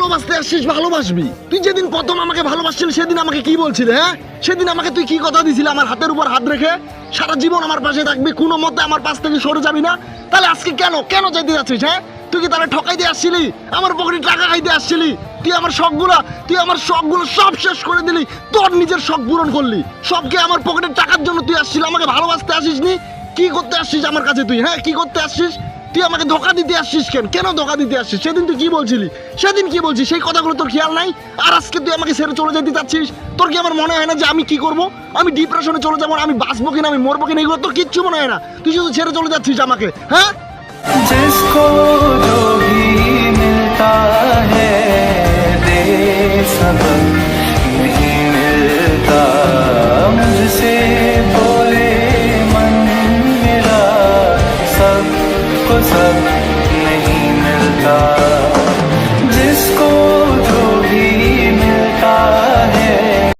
ভালোবাসতে আসছিস ভালোবাসবি। তুই যেদিন প্রথম আমাকে ভালোবাসছিলি সেদিন আমাকে কি বলছিলি? হ্যাঁ, সেদিন আমাকে তুই কি কথা দিছিলি? আমার হাতের উপর হাত রেখে সারা জীবন আমার পাশে থাকবি, কোনো মতে আমার পাশ থেকে সরে যাবি না। তাহলে আজকে কেন কেন যেতে যাচ্ছিস? হ্যাঁ, তুই কি তারা ঠকাই দিয়ে আসছিলি? আমার পকেটে টাকা খাইতে আসছিলি? তুই আমার শখগুলো সব শেষ করে দিলি, তোর নিজের শখ পূরণ করলি। সবকে আমার পকেটের টাকার জন্য তুই আসছিলি, আমাকে ভালোবাসতে আসিসনি। কি করতে আসছিস আমার কাছে তুই? হ্যাঁ, কি করতে আসছিস তুই? আমাকে ধোকা দিতে আসছিস কেন? কেন ধোকা দিতে আসছিস? সেদিন তুই কি বলছিলি? সেদিন কি বলছিস সেই কথাগুলো তোর খেয়াল নাই? আর আজকে তুই আমাকে ছেড়ে চলে যেতে চাচ্ছিস? তোর কি আমার মনে হয় না যে আমি কি করব? আমি ডিপ্রেশনে চলে যাবো, আমি বাঁচবো কিনা, আমি মরবো কিনা, এগুলো তোর কিচ্ছু মনে হয় না। তুই শুধু ছেড়ে চলে যাচ্ছিস আমাকে। হ্যাঁ, जिसको जो भी मिलता है